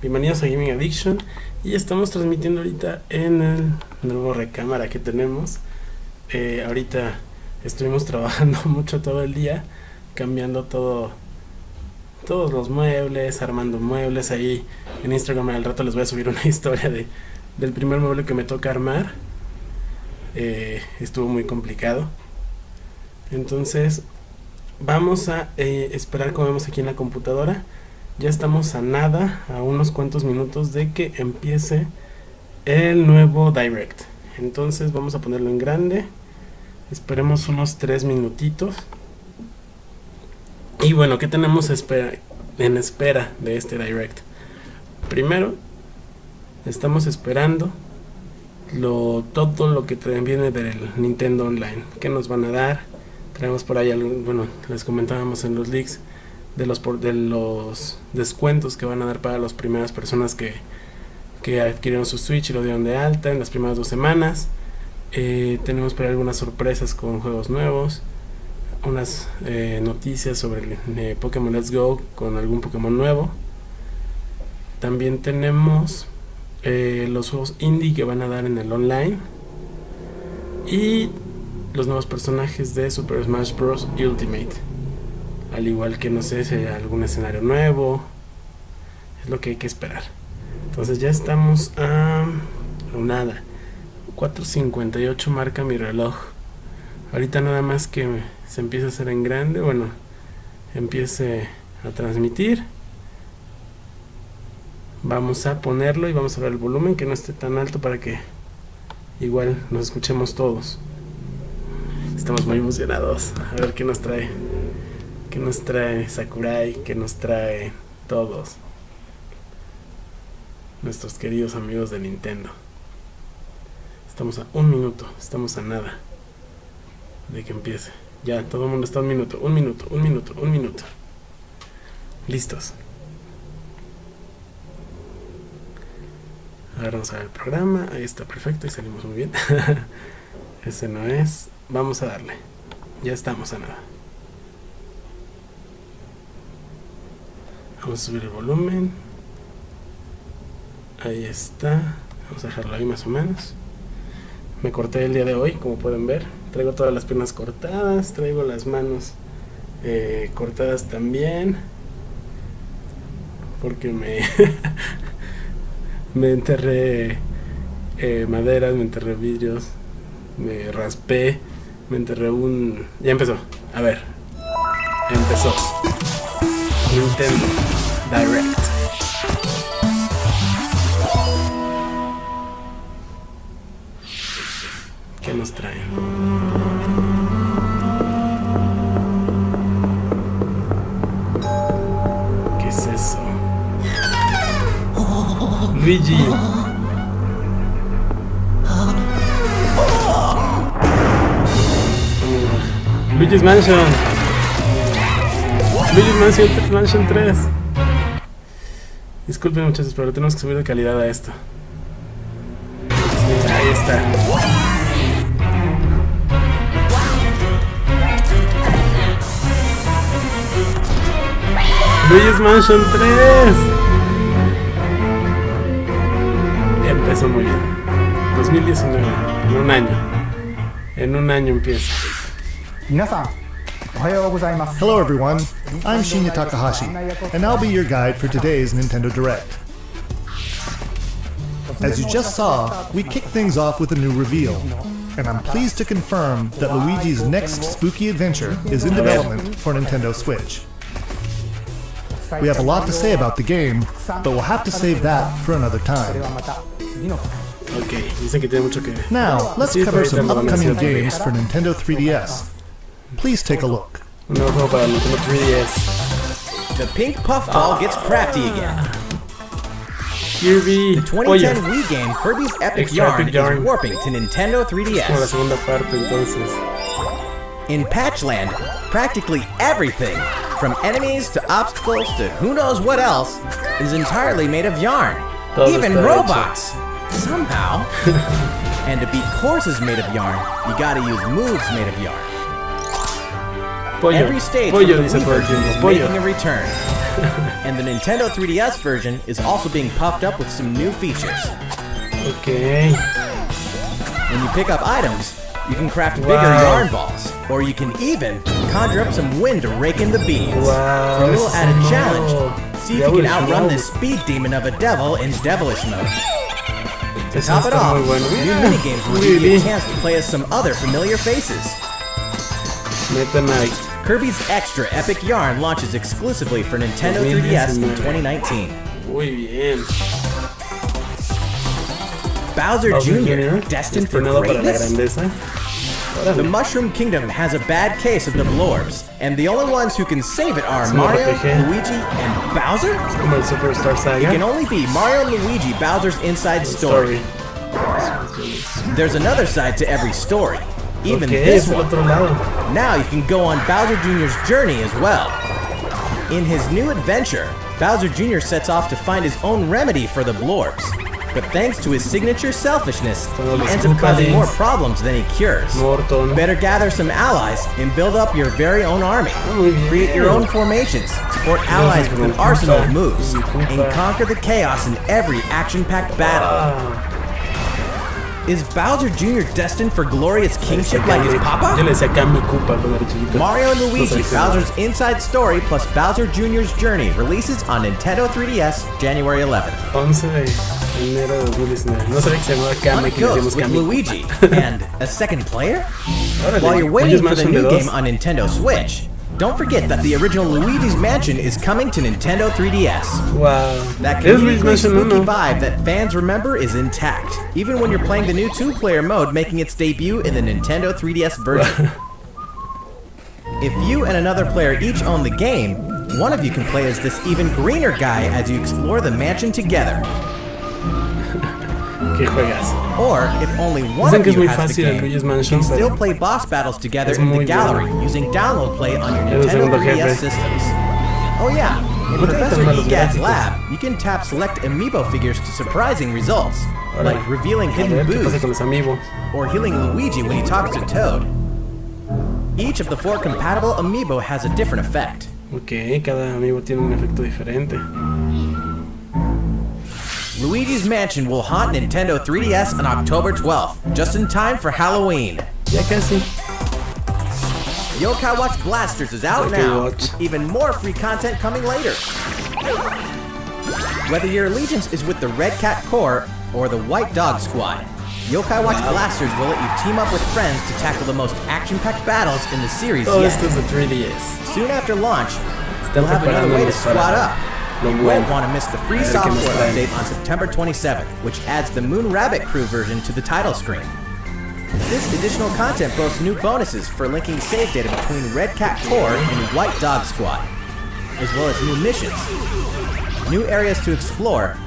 Bienvenidos a Gaming Addiction. Y estamos transmitiendo ahorita en el nuevo recámara que tenemos. Ahorita estuvimos trabajando mucho todo el día, cambiando todos los muebles, armando muebles. Ahí en Instagram al rato les voy a subir una historia del primer mueble que me toca armar. Estuvo muy complicado. Entonces vamos a esperar, como vemos aquí en la computadora. Ya estamos a unos cuantos minutos de que empiece el nuevo direct. Entonces vamos a ponerlo en grande. Esperemos unos 3 minutitos. Y bueno, ¿qué tenemos en espera de este direct? Primero, estamos esperando todo lo que viene del Nintendo Online. ¿Qué nos van a dar? Traemos por ahí les comentábamos en los leaks de los descuentos que van a dar para las primeras personas que adquirieron su Switch y lo dieron de alta en las primeras 2 semanas. Tenemos por ahí algunas sorpresas con juegos nuevos, unas noticias sobre Pokémon Let's Go con algún Pokémon nuevo. También tenemos los juegos indie que van a dar en el online y los nuevos personajes de Super Smash Bros. Ultimate. Al igual que no sé si hay algún escenario nuevo. Es lo que hay que esperar. Entonces ya estamos a 4:58 marca mi reloj. Ahorita nada más que se empiece a hacer en grande. Bueno, empiece a transmitir. Vamos a ponerlo y vamos a ver el volumen, que no esté tan alto para que igual nos escuchemos todos. Estamos muy emocionados. A ver qué nos trae. ¿Qué nos trae Sakurai? ¿Qué nos trae todos nuestros queridos amigos de Nintendo? Estamos a 1 minuto. Estamos a nada de que empiece. Ya, todo el mundo está a 1 minuto. 1 minuto, 1 minuto, 1 minuto. Listos. Ahora vamos a ver el programa. Ahí está, perfecto. Y salimos muy bien. Ese no es. Vamos a darle. Ya estamos a nada. Vamos a subir el volumen. Ahí está. Vamos a dejarlo ahí más o menos. Me corté el día de hoy, como pueden ver. Traigo todas las piernas cortadas. Traigo las manos cortadas también. Porque me enterré maderas, me enterré vidrios, me raspé, me enterré Ya empezó. A ver. Empezó. Nintendo Direct. ¿Qué nos traen? ¿Qué es eso? Luigi. Luigis Mansion. Luigis Mansion 3. Disculpen muchachos, pero tenemos que subir de calidad a esto. Sí, ahí está. Luigis Mansion 3. Empezó muy bien. 2019, en un año empieza. Hello everyone, I'm Shinya Takahashi, and I'll be your guide for today's Nintendo Direct. As you just saw, we kick things off with a new reveal, and I'm pleased to confirm that Luigi's next spooky adventure is in development for Nintendo Switch. We have a lot to say about the game, but we'll have to save that for another time. Okay, dicen que tiene mucho que... Now, let's cover some upcoming games for Nintendo 3DS. Please take a look. Un nuevo juego para Nintendo 3DS. The pink puffball gets crafty again. Kirby. The 2010 Wii game Kirby's Epic Yarn is warping to Nintendo 3DS. Como la segunda parte, entonces. In Patchland, practically everything, from enemies to obstacles to who knows what else, is entirely made of yarn. Even robots! Somehow. And to beat courses made of yarn, you gotta use moves made of yarn. Pollo. Every stage Pollo, from the dice Wii todo el version tiempo. is Pollo. making a return. And the Nintendo 3DS version is also being puffed up with some new features. Ok. When you pick up items, you can craft bigger Wow. yarn balls, or you can even conjure up some wind to rake in the beads. Wow, For a little added no. challenge, see if you can Devilish outrun mode. this speed demon of a devil in devilish mode. To Eso top it está off, muy bueno. new Mira, minigames will give you a really. chance to play as some other familiar faces. Meta Knight. Kirby's Extra Epic Yarn launches exclusively for Nintendo 3DS in 2019. Muy bien. Bowser Jr., destined for Destinado para la greatness? grandeza. The Órale. Mushroom Kingdom has a bad case of the blorbs, and the only ones who can save it are Mario, RPG. Luigi, and Bowser? Es como el Superstar It Saga. can only be Mario and Luigi, Bowser's inside story. There's another side to every story, even Ok, this es el one. otro lado. Now you can go on Bowser Jr.'s journey as well. In his new adventure, Bowser Jr. sets off to find his own remedy for the blorbs. But thanks to his signature selfishness, Todos he los ends up causing Koopalings. more problems than he cures. Morton. Better gather some allies and build up your very own army. Muy bien. Create your own formations, support allies with an arsenal of moves, and conquer the chaos in every action-packed battle. Ah, Is Bowser Jr. destined for glorious kingship like his Yo papa? le decía Kami Koopa cuando era chiquito. Mario and No Luigi, sé qué. Bowser's Inside Story plus Bowser Jr.'s Journey releases on Nintendo 3DS January 11th. 11 de enero de 2019. No sabía que se llamaba On Kami, it que le goes decíamos with Kami Luigi Koopa. and a second player? Órale, While you're waiting Luigis for the Mansion new de game dos. on Nintendo Switch, don't forget that the original Luigi's Mansion is coming to Nintendo 3DS. Wow. That Es Luigis comedically Mansion spooky 1. vibe that fans remember is intact, even when you're playing the new two-player mode making its debut in the Nintendo 3DS version. If you and another player each own the game, one of you can play as this even greener guy as you explore the mansion together. Qué juegas. Or, if only one Dicen of que es you muy has the fácil el game, Luigis you Mansion, can still pero play boss battles together es in the muy gallery bueno. using download play on your Es el Nintendo segundo 3DS jefe. systems. Oh yeah, in No tiene Professor tan malos Egad's gráficos. lab, you can tap select amiibo figures to surprising results, Órale. like revealing A hidden ver qué pasa boosts con los amigos. or healing Luigi when he talks to Toad. Each of the 4 compatible amiibo has a different effect. Ok, cada amigo tiene un efecto diferente. Luigi's Mansion will haunt Nintendo 3DS on October 12th, just in time for Halloween. Ya casi. Yokai Watch Blasters is out Yokai now, Watch. with even more free content coming later. Whether your allegiance is with the Red Cat Corps or the White Dog Squad, Yokai Watch Blasters will let you team up with friends to tackle the most action-packed battles in the series Todo yet. esto es de 3DS. Soon after launch, Están you'll have another way to preparándonos squad para up. lo You bueno. won't want to miss the free A ver qué nos software traen. update on September 27th, which adds the Moon Rabbit Crew version to the title screen. This additional content boasts new bonuses for linking save data between Red Cat Corps and White Dog Squad, as well as new missions, new areas to explore,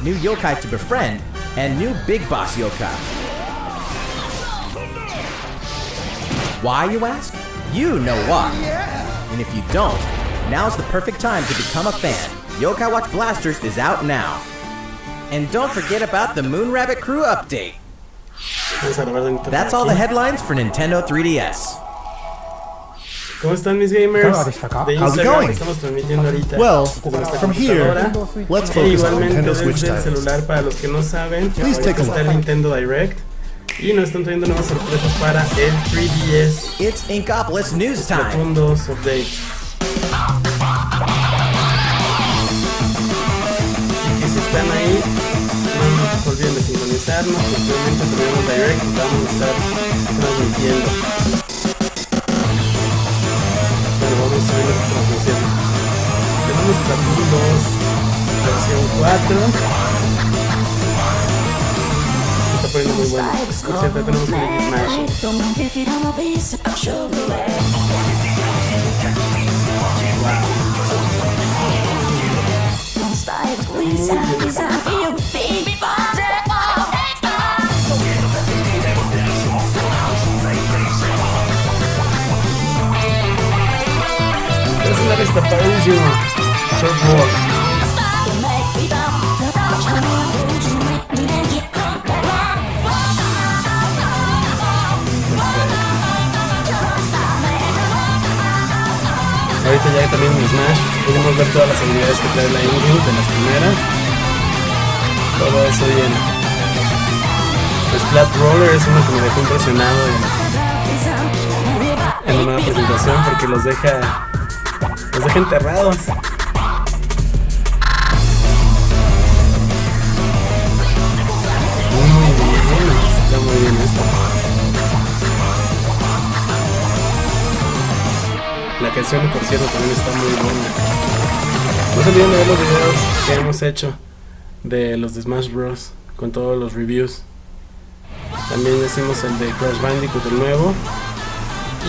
new yokai to befriend, and new Big Boss yokai. Why, you ask? You know why. And if you don't, now's the perfect time to become a fan. Yokai Watch Blasters is out now. And don't forget about the Moon Rabbit Crew update. Vamos a grabar dentro de That's all aquí. the headlines for Nintendo 3DS. ¿Cómo están mis gamers? How's De it Instagram going? estamos transmitiendo ahorita. Well, desde nuestra from here, computadora. let's E focus on igualmente Nintendo Switch desde el titles. celular para los que no saben. Please Ahorita take a está el look. Nintendo Direct. Y nos están trayendo nuevas sorpresas para el 3DS. It's Inkopolis News Time. Splatoon 2 Update. Y si están ahí, no nos olviden de sintonizarnos. Posteriormente tenemos Direct y vamos a estar transmitiendo. Pero vamos a ver la transmisión. Tenemos Splatoon 2 versión 4. Está poniendo muy bueno. Por cierto, tenemos un Luigis Mansion. Personaje está padrísimo. Software. pudimos ver todas las habilidades que trae la engine de las primeras. Todo eso bien. Splat Roller es uno que me dejó impresionado en la nueva presentación porque los deja enterrados. Muy bien, está muy bien esto. La canción, por cierto, también está muy buena. No se olviden de ver los videos que hemos hecho de los de Smash Bros. Con todos los reviews. También hicimos el de Crash Bandicoot, el nuevo.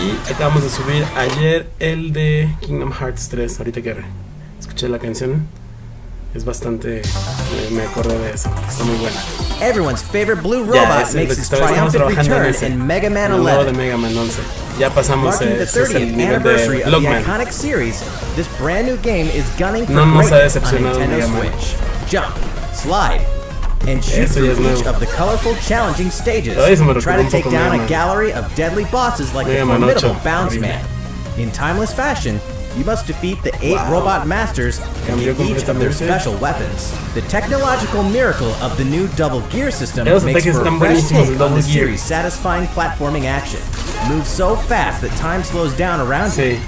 Y acabamos de subir ayer el de Kingdom Hearts 3. Ahorita que escuché la canción, es bastante... me acordé de eso. Está muy buena. Everyone's favorite blue robot makes his triumphant return in Mega Man 11. Nuevo de Mega Man 11. Ya pasamos Marking the 30th anniversary of the iconic series, this brand new game is gunning for greatness on Nintendo Switch. Jump, slide, and shoot through each of the colorful, challenging stages. Try to take down a gallery of deadly bosses like the formidable Bounce Man. In timeless fashion, you must defeat the 8 robot masters and get each of their special weapons. The technological miracle of the new double gear system makes for a fresh take on the series' satisfying platforming action. Move so fast that time slows down around you.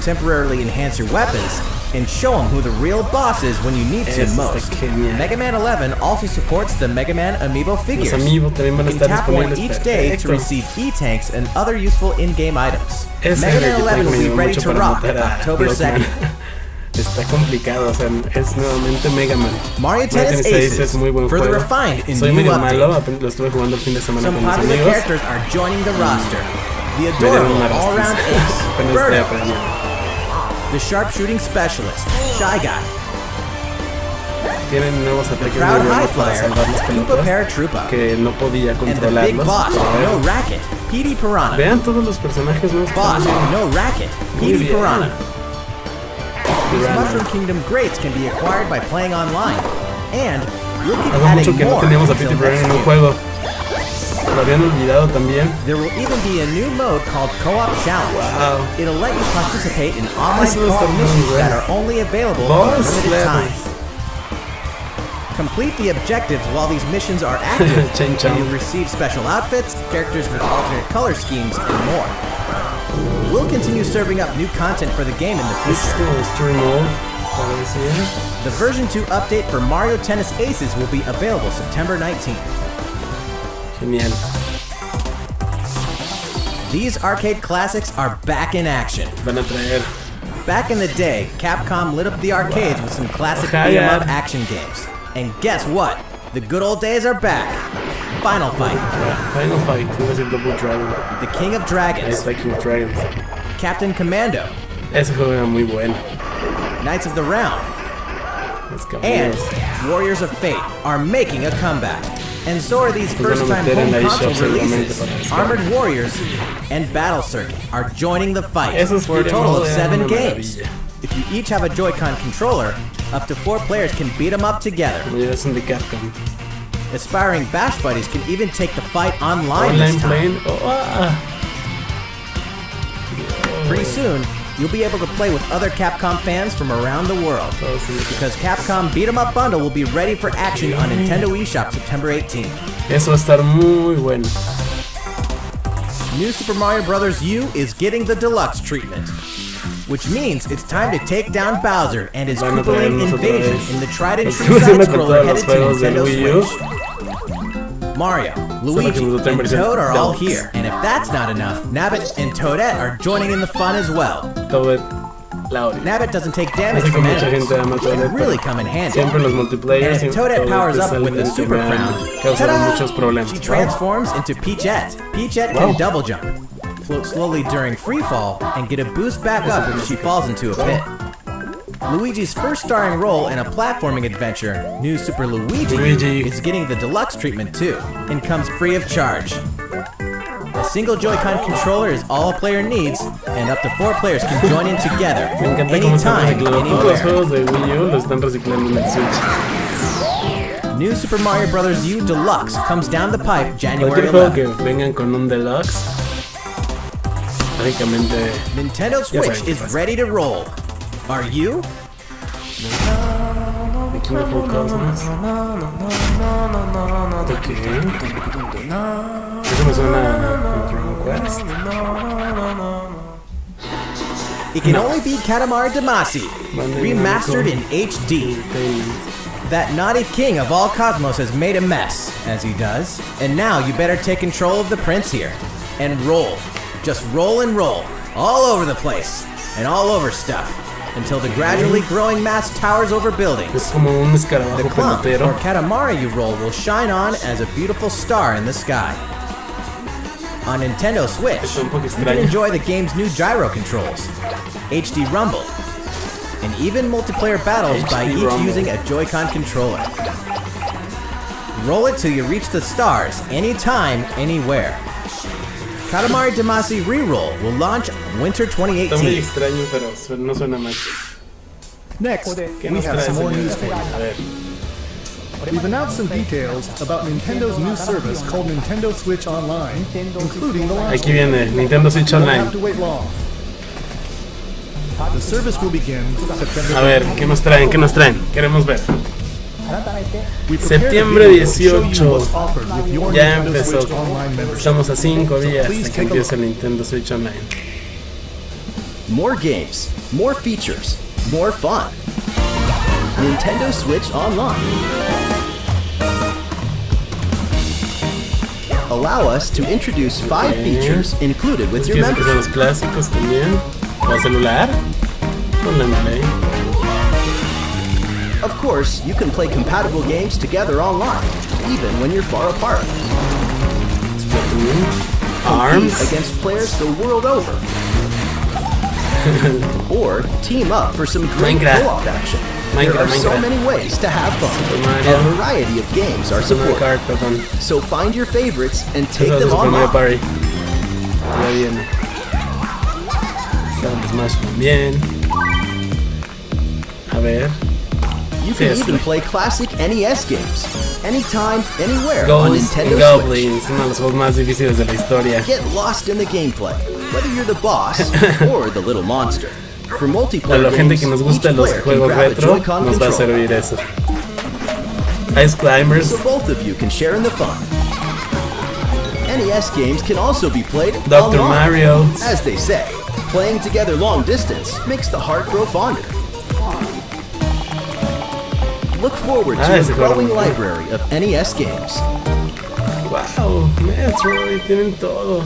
Temporarily enhance your weapons and show them who the real boss is when you need to most. Mega Man 11 also supports the Mega Man amiibo figures. You can tap one each day to receive E-tanks and other useful in-game items. Mega Man 11 will be ready to rock October 2nd. Está complicado, o sea, es nuevamente Mega Man. Mario Tennis Aces es muy buen further juego. refined in Soy new medio update. malo, lo estuve jugando el fin de semana Some con mis popular amigos. characters are joining the roster. The adorable all-round ace, Birdo. The sharpshooting specialist, Shy Guy. Tienen nuevos The ataques proud muy high buenos para flyer, salvar las Koopa pelotas Paratroopa. que no podía And the big controlarlos. boss, Pero, No Racket, PD Piranha. vean todos los personajes nuevos. Boss, No Racket, Muy PD bien. Piranha. These Piranha. Mushroom Kingdom greats can be acquired by playing online. And we'll keep Hace mucho adding que no more teníamos a until Petey Piranha next en un year. juego. Lo habían olvidado también. There will even be a new mode called Co-op Challenge. Wow. It'll let you participate in online Eso está co-op muy missions bueno. that are only available for a Boss limited time. levels. Complete the objectives while these missions are active, Chain and chomp. you'll receive special outfits, characters with alternate color schemes, and more. We'll continue serving up new content for the game in the Es future. como Stream Mode, parecía. The version 2 update for Mario Tennis Aces will be available September 19th. Genial. These arcade classics are back in action. Van a traer. Back in the day, Capcom lit up the arcades with some classic Ojalá. beat-em-up action games. And guess what? The good old days are back. Final Fight, Final Fight, iba a decir Double Dragon. The King of Ahí Dragons, está King of Dragons. Captain Commando, Ese juego era muy bueno. Knights of the Round, Los and caballeros. Warriors of Fate are making a comeback. And so are these Los van a first-time meter en home la console eShop seguramente releases. para descargar. Armored Warriors and Battle Circuit are joining the fight Esos for a total of eran 7 una games. maravilla. If you each have a Joy-Con controller, up to 4 players can beat them up together. Como ya son de Capcom. Aspiring Bash Buddies can even take the fight online Online this time. playing. Oh, Pretty soon, you'll be able to play with other Capcom fans from around the world. Because Capcom Beat 'em Up Bundle will be ready for action on Nintendo eShop September 18th. Eso va a estar muy bueno. New Super Mario Bros. U is getting the deluxe treatment. Which means it's time to take down Bowser and his Van a Koopaling traernos otra invasion vez. in the tried and Lo true estamos haciendo con side-scroller todos los headed to juegos del Nintendo Wii U. Switch. Mario, Luigi, que nos lo traen and versión Toad are all deluxe. here. And if that's not enough, Nabbit and Toadette are joining in the fun as well. Todo la odio. Nabbit doesn't take damage Sé que from mucha enemies, gente ama which can Toadette, really pero come in handy. siempre en los multiplayer. And if siempre Toadette todo powers te up sale with the del que Super me Crown, causa ta-da! muchos problemas. She transforms into Peachette. Peachette can Wow. double jump, float slowly during free fall, and get a boost back up when she falls into a pit. Luigi's first starring role in a platforming adventure, New Super Luigi, is getting the deluxe treatment too, and comes free of charge. A single Joy-Con controller is all a player needs, and up to 4 players can join in together, Me encanta cómo están anytime, reciclando todos los anywhere. juegos de Wii U, los están reciclando en el Switch. New Super Mario Bros. U Deluxe comes down the pipe January Cualquier juego 11th. que vengan con un deluxe, básicamente Nintendo Ya Switch saben qué is pasa. ready to roll. Are you? Aquí me Cosmos. Ok. Eso me suena a Dragon Quest. It can only be Katamari Damacy, remastered in HD. That naughty king of all Cosmos has made a mess, as he does, and now you better take control of the prince here. And roll. Just roll and roll. All over the place. And all over stuff. Until the gradually growing mass towers over buildings. Es como un escarabajo The clump, pelotero. or Katamari you roll, will shine on as a beautiful star in the sky. On Nintendo Switch, Está un poco you can extraño. enjoy the game's new gyro controls, HD Rumble, and even multiplayer battles by HD each Rumble. using a Joy-Con controller. Roll it till you reach the stars, anytime, anywhere. Katamari Damacy Reroll will launch winter Está muy 2018. extraño, pero no suena mal. Next, ¿Qué we nos have trae, some more señor? news for you. A ver. We've announced some details about Nintendo's new service called Nintendo Switch Online, including the launch. Aquí viene Nintendo Switch You won't Online. have to wait long. The service will begin September. A ver, ¿qué nos traen? ¿Qué nos traen? Queremos ver. We prepared a Septiembre video to show you 18. what's offered with your Ya Nintendo empezó. Switch Online membership. Estamos a 5 días please de que take a empiece el Nintendo Switch Online. More games, more features, more fun. Nintendo Switch Online. Allow us to introduce 5 features included with Es your que son membership. los clásicos también. Para celular. Con la Play. Of course, you can play compatible games together online, even when you're far apart. Splatoon. Compete ARMS. against players the world over. Or team up for some great Minecraft. co-op action. There are so Minecraft. many ways to have fun. Mario. A variety of games are Super supported. Kart, perdón. So find your favorites and take Eso es them Super Mario online. Party. Ya viene. Smash también. A ver. You can Sí, even sí. play classic NES games, anytime, anywhere on Ghosts Nintendo and Switch. Goblins, uno de los juegos más difíciles de la historia. Get lost in the gameplay, whether you're the boss or the little monster. For A multiplayer la gente games, que nos each gusta los player can juegos grab a retro, Joy-Con nos va a controller, servir eso. Ice Climbers. so both of you can share in the fun. NES games can also be played Dr. online. Mario. As they say, playing together long distance makes the heart grow fonder. Look forward to a ese juego. growing library of NES games. Wow, Metroid, tienen todo.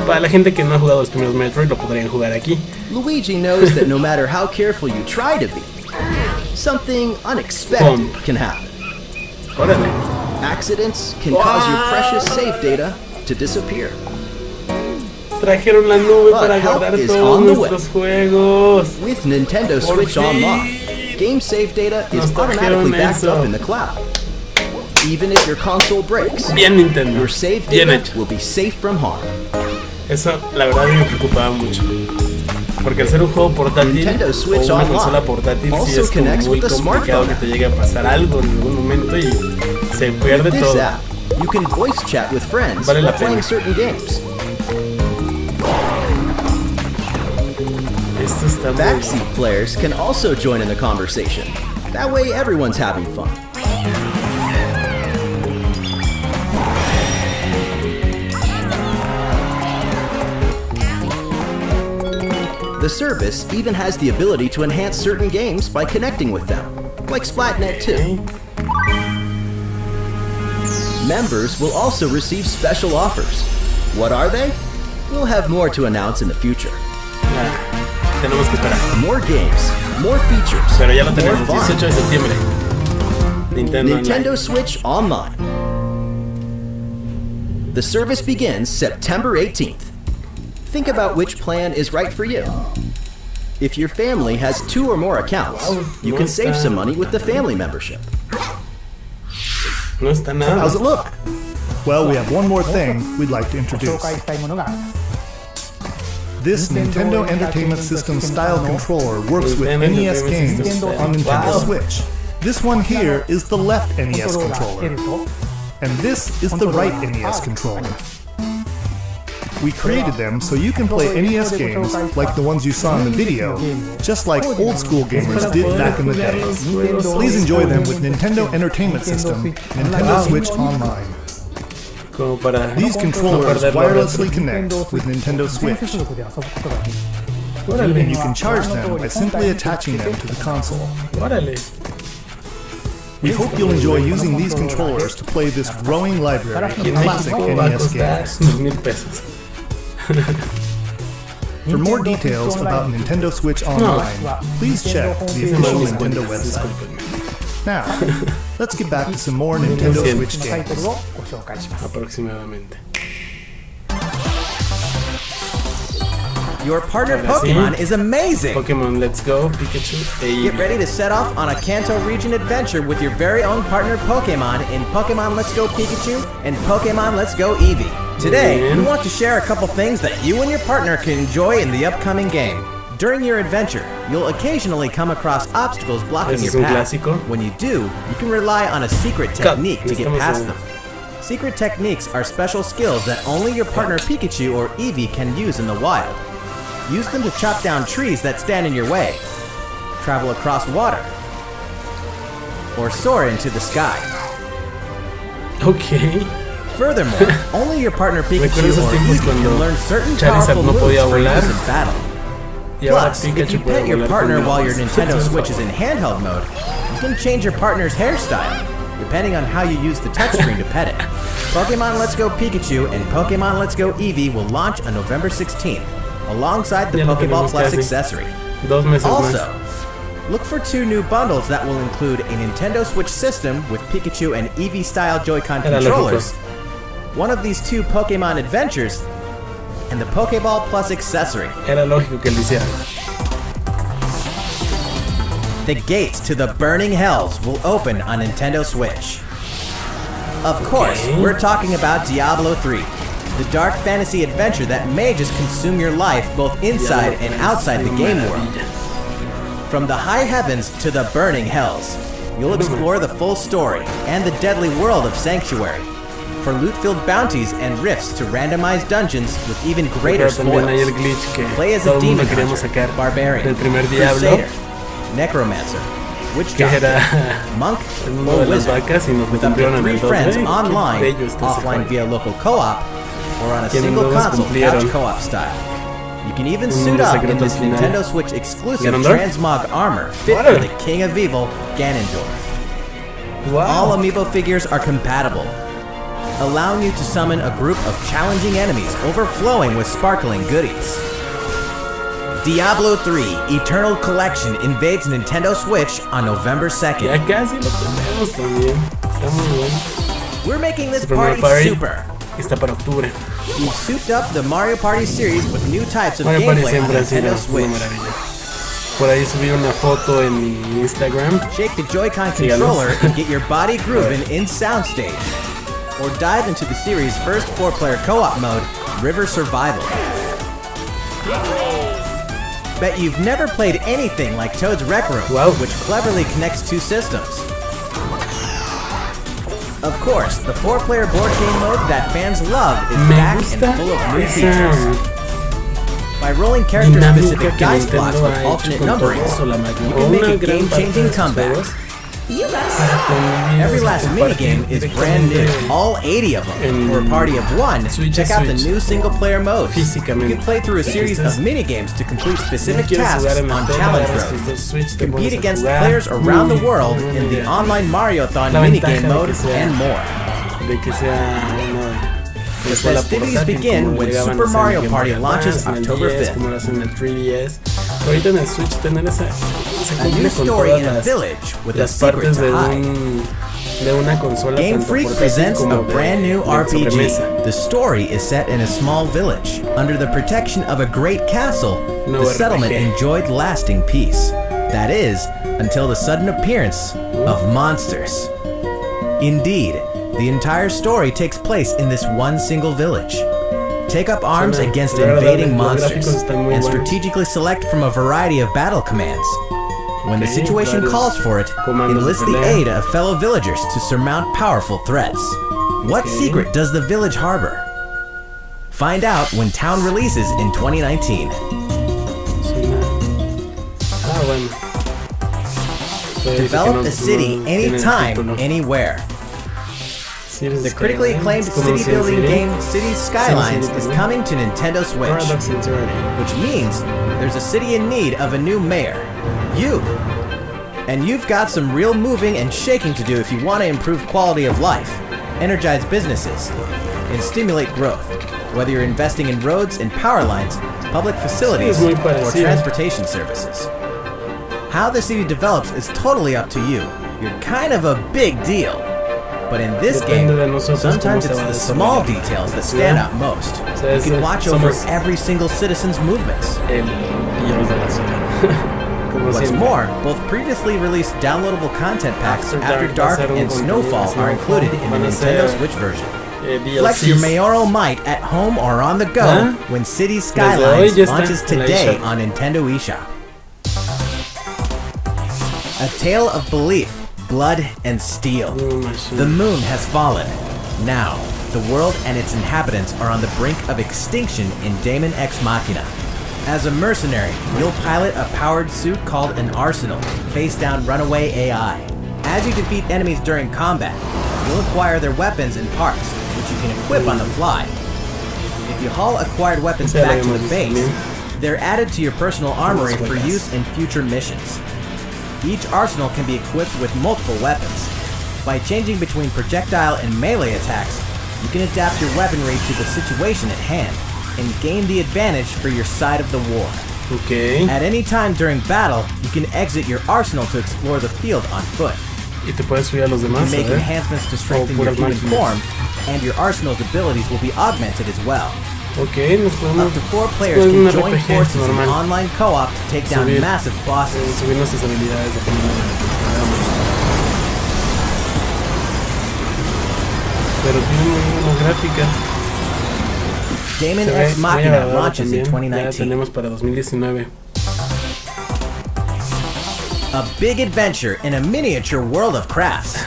Para la gente que no ha jugado los primeros Metroid, lo podrían jugar aquí. Luigi knows that no matter how careful you try to be, something unexpected Boom. can happen. Órale. Accidents can cause your precious save data to disappear. Trajeron la nube But para help guardar is todos on the nuestros juegos. With Nintendo Por Switch fin. Online, game save data is Nos trajeron automatically backed eso. up in the cloud. Even if your console breaks, Bien Nintendo. your save Bien data hecho. will be safe from harm. Eso, la verdad, me preocupaba mucho. Porque al ser un juego portátil Nintendo Switch o una Online consola portátil, sí also es como connects muy with the complicado smartphone que te llegue a pasar algo en algún momento y se pierde With this todo. app, you can voice chat with friends Vale la while playing pena. certain games. Esto está muy Backseat players can also join in the conversation. That way everyone's having fun. The service even has the ability to enhance certain games by connecting with them, like Splatnet 2. Members will also receive special offers. What are they? We'll have more to announce in the future. Tenemos que esperar. More games, more features, Pero ya lo more tenemos, fun. 18 de septiembre. Nintendo Nintendo Online. Switch Online. The service begins September 18th. Think about which plan is right for you. If your family has 2 or more accounts, you can save some money with the family membership. No está nada. How's it look? Well, we have one more thing we'd like to introduce. This Nintendo Entertainment System style controller works with Nintendo NES Entertainment games System on style. Nintendo Wow. Switch. This one here is the left NES controller, and this is the right NES controller. We created them so you can play NES games like the ones you saw in the video, just like old school gamers did back in the day. Please enjoy them with Nintendo Entertainment System, Nintendo Switch Online. These controllers wirelessly connect with Nintendo Switch, and you can charge them by simply attaching them to the console. We hope you'll enjoy using these controllers to play this growing library of classic NES games. For more details about Nintendo Switch Online, please check the official Nintendo website. Now, let's get back to some more Nintendo Switch games. Aproximadamente. Your partner Pokemon is amazing! Pokemon Let's Go, Pikachu, Get ready to set off on a Kanto region adventure with your very own partner Pokemon in Pokemon Let's Go Pikachu and Pokemon Let's Go Eevee. Today, we want to share a couple things that you and your partner can enjoy in the upcoming game. During your adventure, you'll occasionally come across obstacles blocking your path. When you do, you can rely on a secret technique to get past them. Secret techniques are special skills that only your partner Pikachu or Eevee can use in the wild. Use them to chop down trees that stand in your way, travel across water, or soar into the sky. Okay. Furthermore, only your partner Pikachu or Eevee can learn certain powerful moves for use in battle. Plus, if you pet your partner while your Nintendo Switch is in handheld mode, you can change your partner's hairstyle, depending on how you use the touchscreen to pet it. Pokemon Let's Go Pikachu and Pokemon Let's Go Eevee will launch on November 16th, alongside the Pokeball Plus accessory. Also, look for 2 new bundles that will include a Nintendo Switch system with Pikachu and Eevee-style Joy-Con controllers, one of these 2 Pokemon adventures, and the Pokeball Plus accessory. Era lógico que lo hicieran. The gates to the burning hells will open on Nintendo Switch. Of course, we're talking about Diablo 3. The dark fantasy adventure that may just consume your life both inside and outside the game world. From the high heavens to the burning hells, you'll explore the full story and the deadly world of Sanctuary. For loot-filled bounties and rifts to randomized dungeons with even greater spoils. Play as a demon hunter, barbarian, crusader, necromancer, witch doctor, monk, or wizard, with up to 3 friends online, offline via local co-op, or on a single console couch co-op style. You can even suit up in this Nintendo Switch exclusive transmog armor fit for the King of Evil, Ganondorf. All amiibo figures are compatible, allowing you to summon a group of challenging enemies overflowing with sparkling goodies. Diablo 3 Eternal Collection invades Nintendo Switch on November 2nd. Ya casi lo tenemos también. Está muy bueno. We're making this party super. Está para octubre. We've souped up the Mario Party series with new types of gameplay on Nintendo Switch. Por ahí subí una foto en mi Instagram. Shake the Joy-Con controller and get your body grooving in Soundstage. Or dive into the series' first 4-player co-op mode, River Survival. Bet you've never played anything like Toad's Rec Room, which cleverly connects 2 systems. Of course, the 4-player board game mode that fans love is back and full of new features. By rolling character-specific dice blocks with alternate numberings, you can make a game-changing comeback. Every last minigame is brand new, all 80 of them. For a party of 1, check out the new single-player modes. You can play through a series of minigames to complete specific tasks on Challenge Road. Compete against players around the world in the online Mario-thon minigame mode and more. The festivities begin when Super Mario Party launches October 5th. A new story in a village with a secret to hide. Game Freak presents a brand new RPG. The story is set in a small village. Under the protection of a great castle, the settlement enjoyed lasting peace. That is, until the sudden appearance of monsters. Indeed, the entire story takes place in this one single village. Take up arms against invading monsters and strategically select from a variety of battle commands. When the situation calls for it, enlist the aid of fellow villagers to surmount powerful threats. What secret does the village harbor? Find out when Town releases in 2019. Bueno. Develop a city anytime, anywhere. The critically acclaimed city-building game Cities Skylines is coming to Nintendo Switch, which means there's a city in need of a new mayor, you. And you've got some real moving and shaking to do if you want to improve quality of life, energize businesses, and stimulate growth, whether you're investing in roads and power lines, public facilities, or transportation services. How the city develops is totally up to you. You're kind of a big deal. But in this game, sometimes it's the small details that stand out most. You can watch over every single citizen's movements. What's more, both previously released downloadable content packs After Dark and Snowfall are included in the Nintendo Switch version. Flex your mayoral might at home or on the go when Cities Skylines launches today on Nintendo eShop. A tale of belief, blood, and steel. The moon has fallen. Now, the world and its inhabitants are on the brink of extinction in Daemon Ex Machina. As a mercenary, you'll pilot a powered suit called an Arsenal, face down runaway AI. As you defeat enemies during combat, you'll acquire their weapons and parts, which you can equip on the fly. If you haul acquired weapons back to the base, they're added to your personal armory for use in future missions. Each arsenal can be equipped with multiple weapons. By changing between projectile and melee attacks, you can adapt your weaponry to the situation at hand and gain the advantage for your side of the war. At any time during battle, you can exit your arsenal to explore the field on foot. Y te puedes subir a los demás, you can make enhancements to strengthen your human form, and your arsenal's abilities will be augmented as well. Up to 4 players can join forces in online co-op to take down massive bosses. Daemon Ex Machina launches in 2019. Tenemos para 2019. A big adventure in a miniature world of crafts.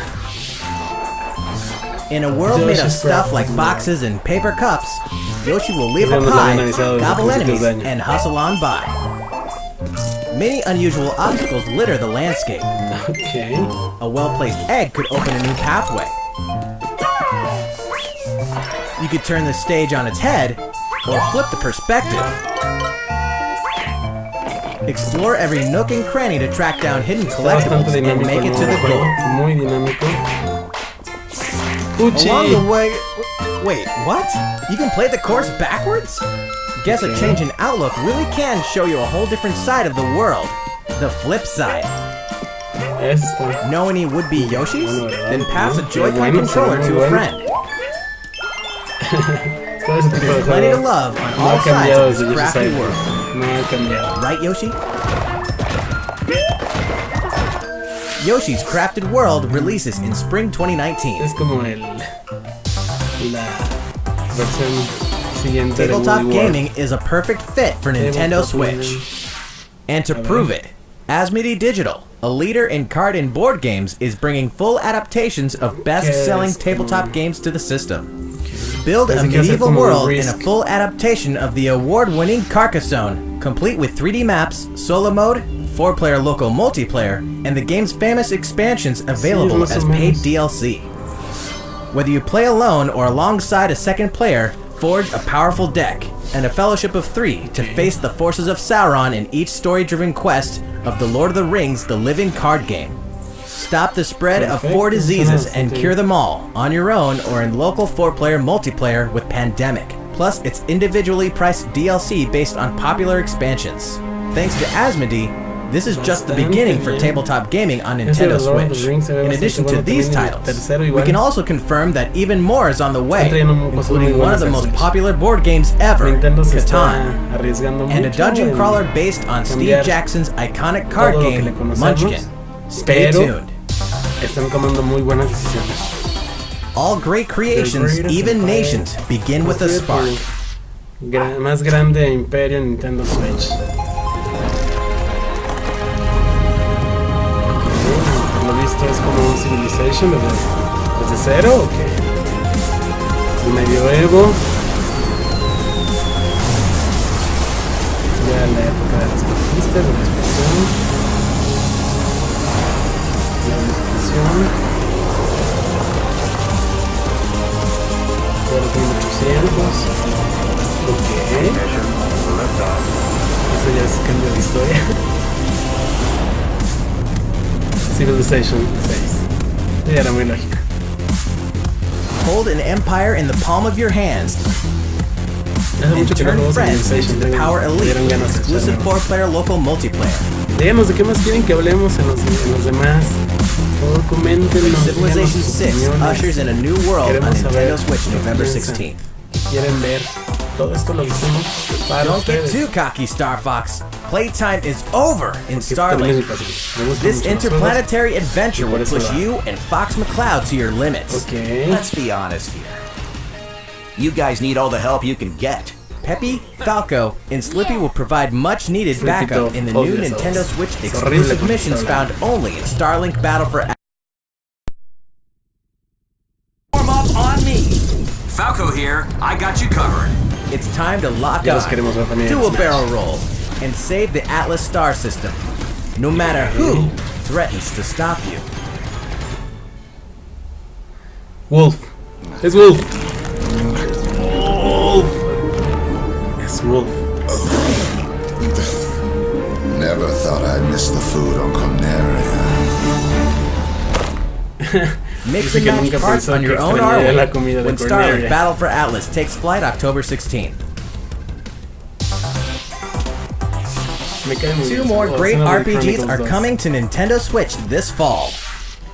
In a world made of stuff like boxes and paper cups, Yoshi will leave a pie, gobble enemies, and hustle on by. Many unusual obstacles litter the landscape. A well-placed egg could open a new pathway. You could turn the stage on its head, or flip the perspective. Explore every nook and cranny to track down hidden collectibles and make it to the goal. Along the way... Wait, what? You can play the course backwards? Guess a change in outlook really can show you a whole different side of the world. The flip side. Esta. Know any would-be Yoshis? Then pass a Joy-Con controller to a friend. There's plenty to love on all sides of this crafty world. Right, Yoshi? Yoshi's Crafted World releases in spring 2019. Es como la versión siguiente de Tabletop gaming is a perfect fit for Nintendo Switch. And to prove it, Asmodee Digital, a leader in card and board games, is bringing full adaptations of best-selling tabletop games to the system. Build a medieval world in a full adaptation of the award-winning Carcassonne, complete with 3D maps, solo mode, 4-player local multiplayer, and the game's famous expansions available as paid DLC. Whether you play alone or alongside a second player, forge a powerful deck and a fellowship of 3 to face the forces of Sauron in each story-driven quest of The Lord of the Rings: The Living Card Game. Stop the spread of 4 diseases and cure them all, on your own or in local 4-player multiplayer with Pandemic. Plus, it's individually priced DLC based on popular expansions. Thanks to Asmodee, this is just the beginning for tabletop gaming on Nintendo Switch. In addition to these titles, we can also confirm that even more is on the way, including one of the most popular board games ever, Catan, and a dungeon crawler based on Steve Jackson's iconic card game, Munchkin. Stay tuned. All great creations, even nations, begin with a spark. Más grande imperio Nintendo Switch. Lo visto es como un Civilization desde cero, ¿o qué? El medioevo. ya la época de las conquistas, de la expansión, la expansión, de los 1800. Ok, eso ya es cambio de historia. Civilization 6, ya era muy lógica. Hold an empire in the palm of your hands and turn friends into the Power Elite with exclusive 4-player local multiplayer. Díganos de qué más quieren que hablemos en los demás. Por favor, coméntenos. Civilization 6 ushers in a new world on Nintendo Switch November 16th. Quieren ver todo esto lo hicimos para Don't get ustedes. too cocky, Star Fox. Playtime is over in Starlink. This interplanetary adventure will push you and Fox McCloud to your limits. Okay. Let's be honest here. You guys need all the help you can get. Peppy, Falco, and Slippy will provide much-needed backup in the new Nintendo Switch exclusive missions found only in Starlink Battle for Warm up on me! Falco here. I got you covered. It's time to lock Ya los on, queremos ver también. do a barrel roll, and save the Atlas star system. No matter who threatens to stop you. Wolf. Es Wolf. Wolf. Es Wolf. Never thought I'd miss the food on Corneria. Mix and match parts on your own army when Starlink Battle for Atlas takes flight October 16th. Two more great RPGs are coming to Nintendo Switch this fall.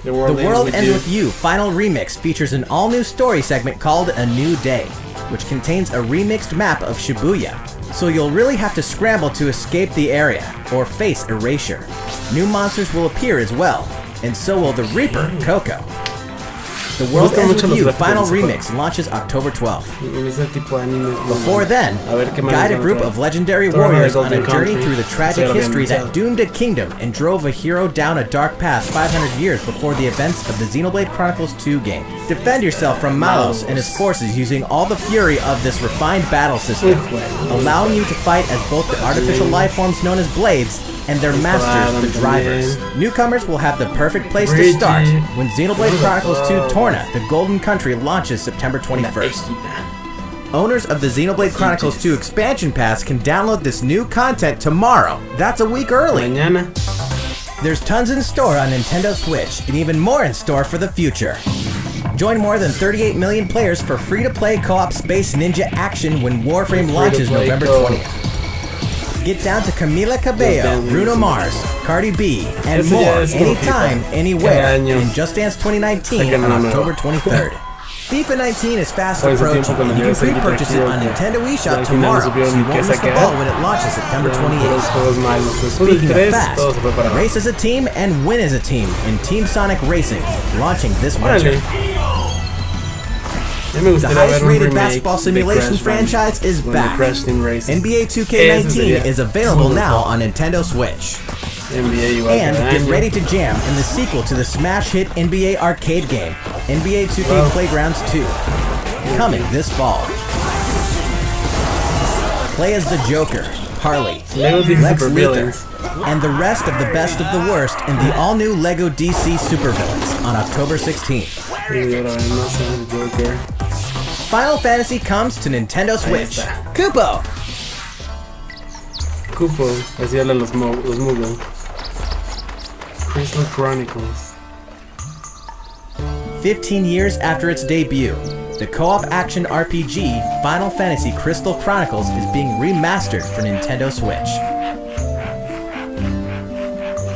The World Ends With You Final Remix features an all-new story segment called A New Day, which contains a remixed map of Shibuya, so you'll really have to scramble to escape the area, or face erasure. New monsters will appear as well, and so will the Reaper, Coco. The World Ends With You Final Remix launches October 12th. Before then, guide a group of legendary warriors on a journey through the tragic history that doomed a kingdom and drove a hero down a dark path 500 years before the events of the Xenoblade Chronicles 2 game. Defend yourself from Malos and his forces using all the fury of this refined battle system, allowing you to fight as both the artificial life forms known as blades and their masters, the drivers. Newcomers will have the perfect place to start when Xenoblade Chronicles 2 Torna, the Golden Country, launches September 21st. Owners of the Xenoblade Chronicles 2 expansion pass can download this new content tomorrow. That's a week early. There's tons in store on Nintendo Switch, and even more in store for the future. Join more than 38 million players for free-to-play co-op space ninja action when Warframe launches November 20th. Get down to Camila Cabello, Bruno Mars, Cardi B, and more anytime, anywhere in Just Dance 2019 on October 23rd. FIFA 19 is fast approaching, and you can pre-purchase it on Nintendo eShop tomorrow, so you won't miss the ball when it launches September 28th. Speaking of fast, race as a team and win as a team in Team Sonic Racing, launching this winter. The highest-rated basketball simulation franchise is back. NBA 2K19 is available now on Nintendo Switch. And get ready to jam in the sequel to the smash hit NBA arcade game, NBA 2K Playgrounds 2, coming this fall. Play as the Joker, Harley, Lex Luthor, and the rest of the best of the worst in the all-new LEGO DC Supervillains on October 16th. Final Fantasy comes to Nintendo Switch. Kupo! Kupo, así hablan los Moogle. Crystal Chronicles. 15 years after its debut, the co-op action RPG Final Fantasy Crystal Chronicles is being remastered for Nintendo Switch.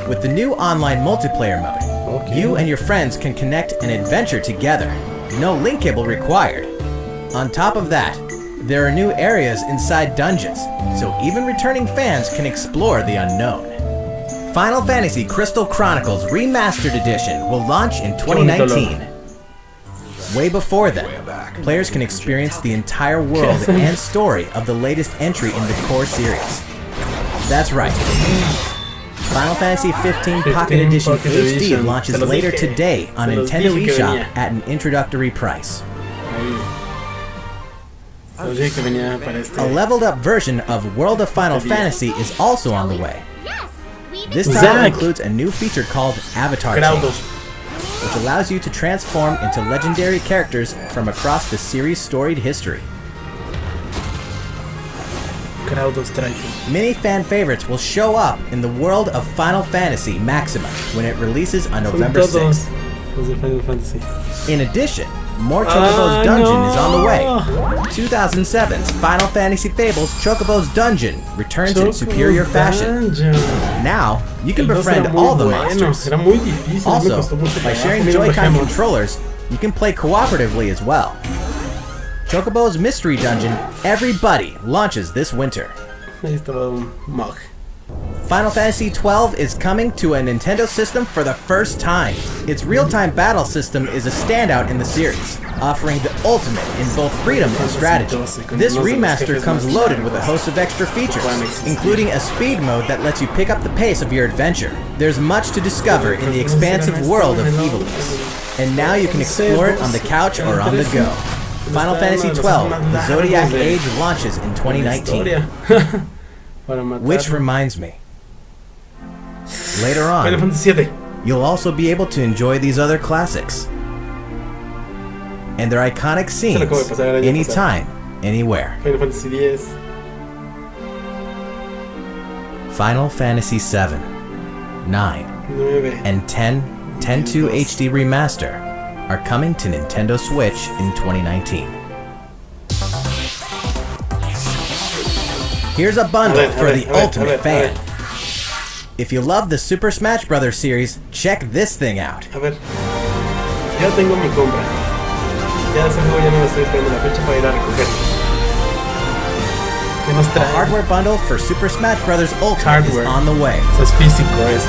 With the new online multiplayer mode, you and your friends can connect and adventure together. No link cable required. On top of that, there are new areas inside dungeons, so even returning fans can explore the unknown. Final Fantasy Crystal Chronicles Remastered Edition will launch in 2019. Way before then, players can experience the entire world and story of the latest entry in the core series. That's right. Final Fantasy 15 Pocket Edition HD launches later today on Nintendo eShop at an introductory price. Sabía que venía para este. A leveled up version of World of Final Fantasy is also on the way. This title includes a new feature called Avatar Change, which allows you to transform into legendary characters from across the series' storied history. Many fan favorites will show up in the world of Final Fantasy Maxima when it releases on November 6th. In addition, more Chocobo's Dungeon is on the way. 2007's Final Fantasy Fables Chocobo's Dungeon returns in superior fashion. Now, you can befriend all the monsters. Also, by sharing Joy-Con controllers, you can play cooperatively as well. Chocobo's Mystery Dungeon, everybody launches this winter. Final Fantasy XII is coming to a Nintendo system for the first time. Its real-time battle system is a standout in the series, offering the ultimate in both freedom and strategy. This remaster comes loaded with a host of extra features, including a speed mode that lets you pick up the pace of your adventure. There's much to discover in the expansive world of Evilus, and now you can explore it on the couch or on the go. Final Fantasy XII, the Zodiac Age launches in 2019. Which reminds me, later on, you'll also be able to enjoy these other classics and their iconic scenes anytime, anywhere. Final Fantasy VII, 9, and 10.2 HD Remaster are coming to Nintendo Switch in 2019. Here's a bundle for the ultimate fan. If you love the Super Smash Bros. Series, check this thing out. A ver, ya tengo mi compra. Ya ese juego ya no me estoy esperando la fecha para ir a recoger. ¿Qué nos trae? A hardware bundle for Super Smash Bros. Ultimate is on the way. Eso es físico esto.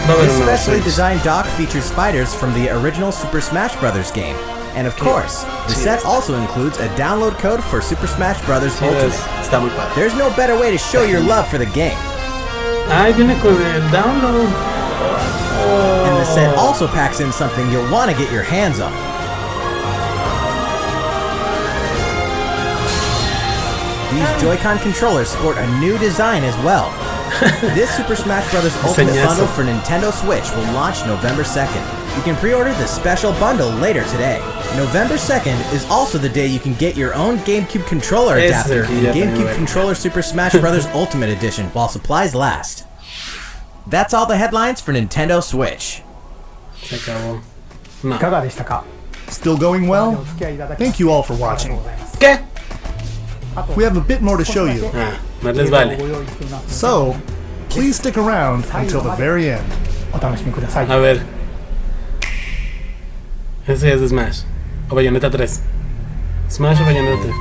This specially designed dock features fighters from the original Super Smash Bros. Game. And of course, the set also includes a download code for Super Smash Bros. Ultimate. Está muy padre. There's no better way to show your love for the game. Ay, viene con el download. And the set also packs in something you'll want to get your hands on. These Joy-Con controllers sport a new design as well. This Super Smash Bros. Ultimate bundle for Nintendo Switch will launch November 2nd. You can pre-order the special bundle later today. November 2nd is also the day you can get your own GameCube controller adapter and GameCube controller Super Smash Bros. Ultimate Edition while supplies last. That's all the headlines for Nintendo Switch. Se acabó. Still going well? Thank you all for watching. ¿Qué? We have a bit more to show you. Más les vale. So, please stick around until the very end. A ver. Ese es de Smash. O Bayonetta 3. Smash o Bayonetta 3.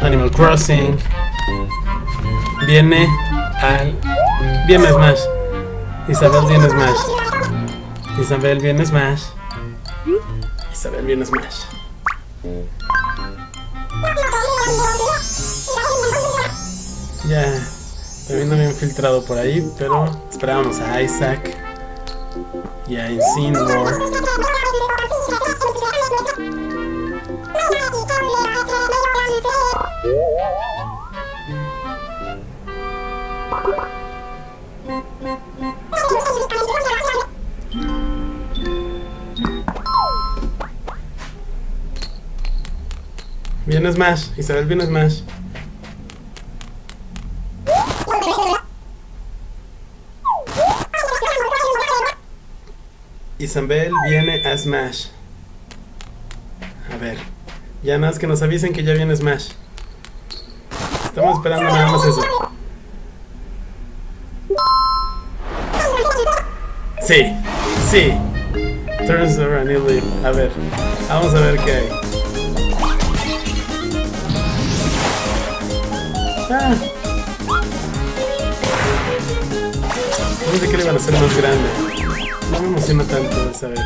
Animal Crossing. Viene Smash. Isabel viene Smash. Isabel viene Smash. Isabel viene Smash. Ya, también no había filtrado por ahí, pero esperábamos a Isaac y a Incineroar. Viene Smash, Isabel viene Smash. Isabel viene a Smash. A ver, ya nada más que nos avisen que ya viene Smash. Estamos esperando nada más eso. Sí, sí. Turns over and you leave. A ver, vamos a ver qué hay. Pensé que le iban a hacer más grande. No me emociona tanto de saber.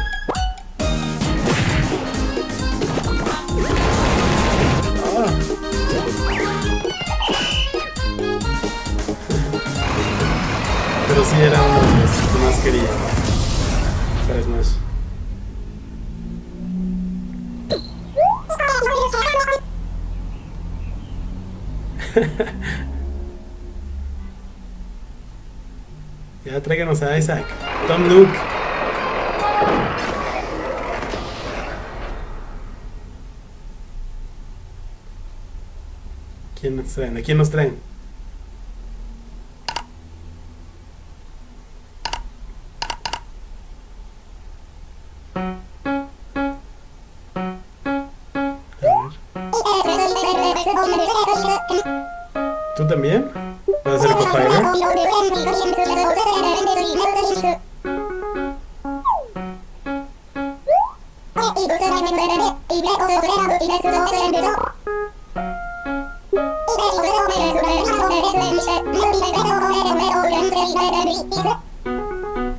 Pero sí era uno de los que más quería para Smash. Ya tráiganos a Isaac. Tom Nook. ¿Quién nos traen? ¿A quién nos traen? ¿Tú también? ¿Vas a ser co-fighter?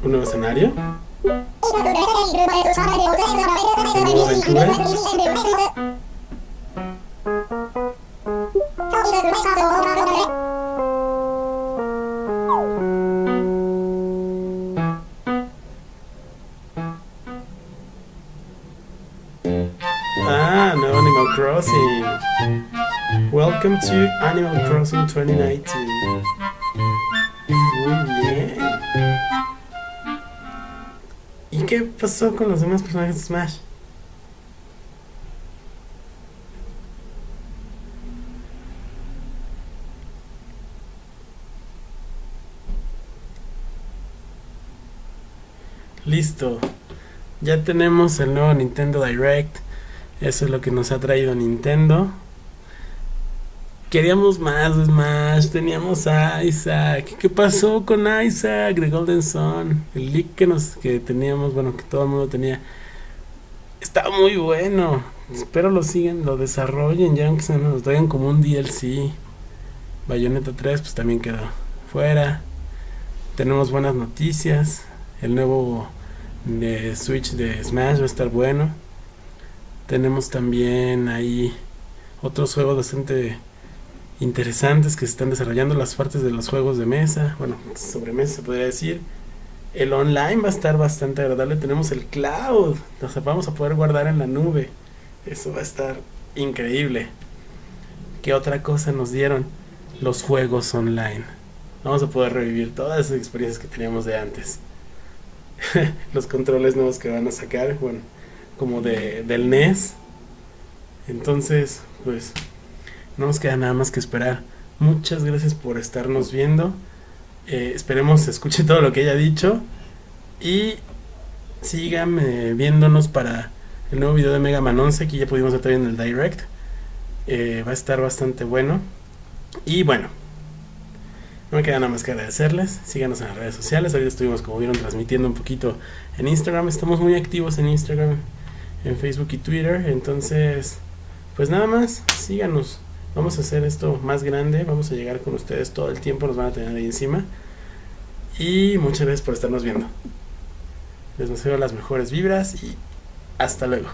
¿Un nuevo escenario? ¿Una nueva aventura? Ah, nuevo Animal Crossing. Welcome to Animal Crossing 2019. Muy bien. ¿Y qué pasó con los demás personajes de Smash? Listo. Ya tenemos el nuevo Nintendo Direct. Eso es lo que nos ha traído Nintendo. Queríamos más de Smash. Teníamos a Isaac. ¿Qué pasó con Isaac de Golden Sun? El leak que teníamos, bueno, que todo el mundo tenía, estaba muy bueno. Espero lo sigan, lo desarrollen, ya aunque se nos traigan como un DLC. Bayonetta 3 pues también quedó fuera. Tenemos buenas noticias. El nuevo de Switch de Smash va a estar bueno. Tenemos también ahí otros juegos bastante interesantes que se están desarrollando, las partes de los juegos de mesa, bueno, sobre mesa se podría decir. El online va a estar bastante agradable. Tenemos el cloud, o sea, vamos a poder guardar en la nube. Eso va a estar increíble. ¿Qué otra cosa nos dieron? Los juegos online. Vamos a poder revivir todas esas experiencias que teníamos de antes. Los controles nuevos que van a sacar, bueno, como del NES. Entonces, pues no nos queda nada más que esperar. Muchas gracias por estarnos viendo. Esperemos se escuche todo lo que haya dicho. Y sigan viéndonos para el nuevo video de Mega Man 11 que ya pudimos ver en el Direct. Va a estar bastante bueno. Y bueno, no me queda nada más que agradecerles. Síganos en las redes sociales. Ahorita estuvimos, como vieron, transmitiendo un poquito en Instagram. Estamos muy activos en Instagram, en Facebook y Twitter. Entonces, pues nada más, síganos. Vamos a hacer esto más grande. Vamos a llegar con ustedes todo el tiempo. Nos van a tener ahí encima. Y muchas gracias por estarnos viendo. Les deseo las mejores vibras y hasta luego.